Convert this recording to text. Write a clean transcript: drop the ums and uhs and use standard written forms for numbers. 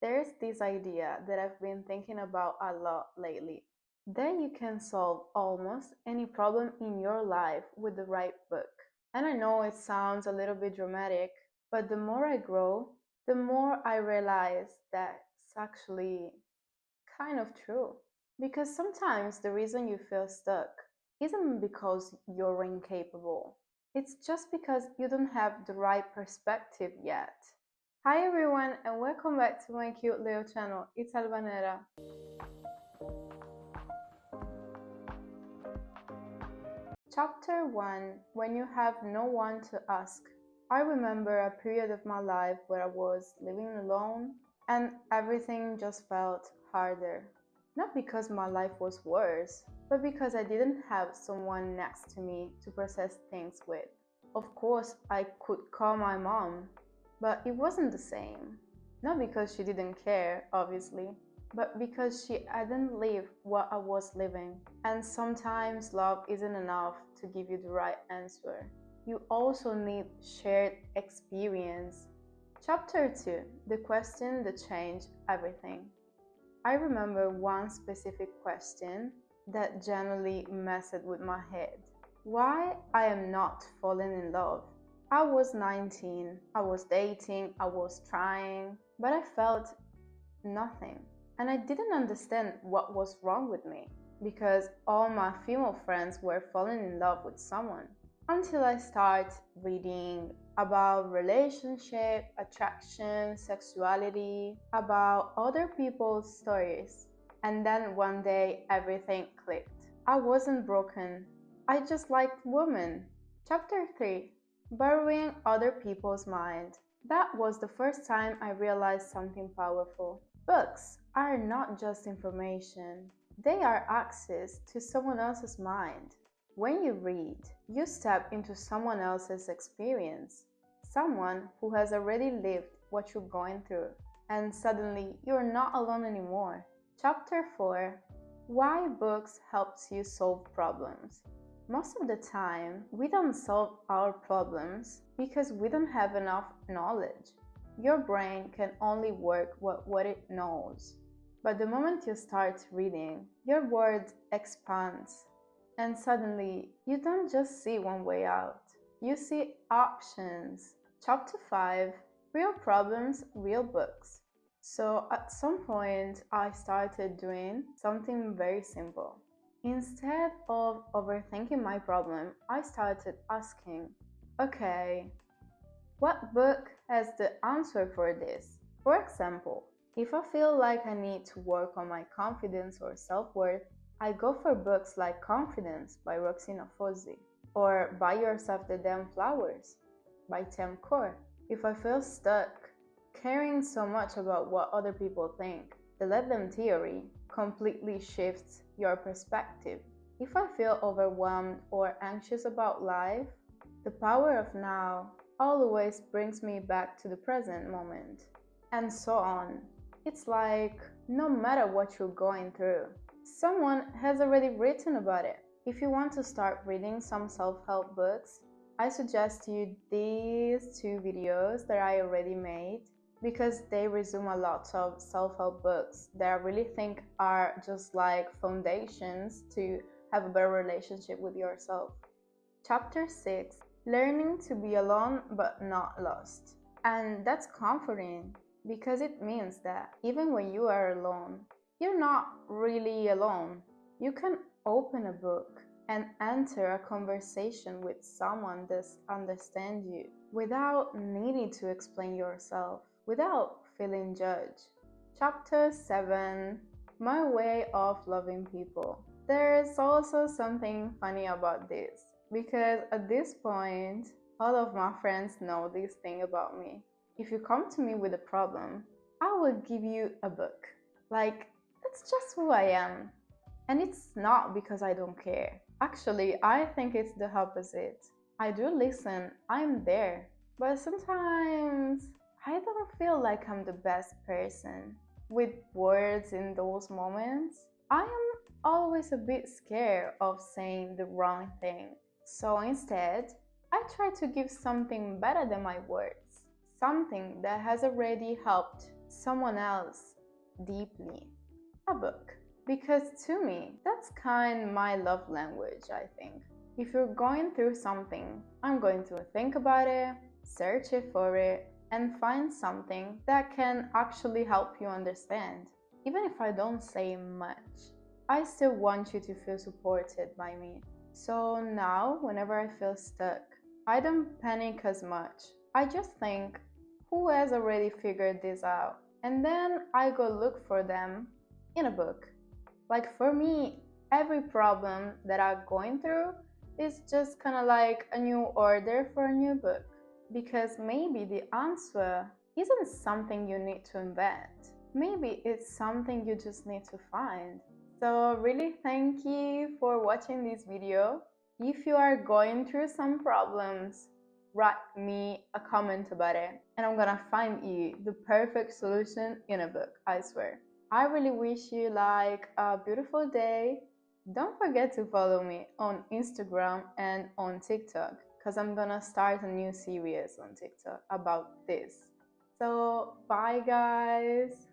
There's this idea that I've been thinking about a lot lately that you can solve almost any problem in your life with the right book. And I know it sounds a little bit dramatic, but the more I grow, the more I realize that it's actually kind of true. Because sometimes the reason you feel stuck isn't because you're incapable, it's just because you don't have the right perspective yet. Hi everyone, and welcome back to my cute little channel. It's Albaneraa. Chapter 1. When you have no one to ask. I remember a period of my life where I was living alone and everything just felt harder. Not because my life was worse, but because I didn't have someone next to me to process things with. Of course, I could call my mom, but it wasn't the same. Not because she didn't care, obviously, but because she hadn't lived what I was living. And sometimes love isn't enough to give you the right answer. You also need shared experience. Chapter 2. The question that changed everything. I remember one specific question that generally messed with my head. Why I am not falling in love? I was 19, I was dating, I was trying, but I felt nothing. And I didn't understand what was wrong with me because all my female friends were falling in love with someone. Until I start reading about relationship, attraction, sexuality, about other people's stories. And then one day everything clicked. I wasn't broken. I just liked women. Chapter 3. Borrowing other people's mind. That was the first time I realized something powerful. Books are not just information, they are access to someone else's mind. When you read, you step into someone else's experience, someone who has already lived what you're going through, and suddenly you're not alone anymore. Chapter 4. Why books helps you solve problems. Most of the time, we don't solve our problems because we don't have enough knowledge. Your brain can only work what it knows. But the moment you start reading, your world expands. And suddenly, you don't just see one way out. You see options. Chapter 5. Real problems, real books. So at some point, I started doing something very simple. Instead of overthinking my problem, I started asking, okay, what book has the answer for this? For example, if I feel like I need to work on my confidence or self-worth, I go for books like Confidence by Roxana Fozzi or Buy Yourself the Damn Flowers by Tim Core. If I feel stuck, caring so much about what other people think, the Let Them theory completely shifts your perspective. If I feel overwhelmed or anxious about life, the power of now always brings me back to the present moment. And so on. It's like no matter what you're going through, someone has already written about it. If you want to start reading some self-help books, I suggest you these two videos that I already made because they resume a lot of self-help books that I really think are just like foundations to have a better relationship with yourself. Chapter 6. Learning to be alone but not lost. And that's comforting because it means that even when you are alone, you're not really alone. You can open a book and enter a conversation with someone that understands you without needing to explain yourself, without feeling judged. Chapter 7. My way of loving people. There's also something funny about this because at this point, all of my friends know this thing about me. If you come to me with a problem, I will give you a book. Like, that's just who I am. And it's not because I don't care. Actually, I think it's the opposite. I do listen, I'm there. But sometimes I don't feel like I'm the best person with words in those moments. I am always a bit scared of saying the wrong thing. So instead, I try to give something better than my words, something that has already helped someone else deeply, a book. Because to me, that's kind my love language, I think. If you're going through something, I'm going to think about it, search it for it, and find something that can actually help you understand. Even if I don't say much, I still want you to feel supported by me. So now, whenever I feel stuck, I don't panic as much. I just think, who has already figured this out? And then I go look for them in a book. Like for me, every problem that I'm going through is just kind of like a new order for a new book. Because maybe the answer isn't something you need to invent. Maybe it's something you just need to find. So really thank you for watching this video. If you are going through some problems, write me a comment about it and I'm gonna find you the perfect solution in a book, I swear. I really wish you like a beautiful day. Don't forget to follow me on Instagram and on TikTok because I'm gonna start a new series on TikTok about this. So bye guys.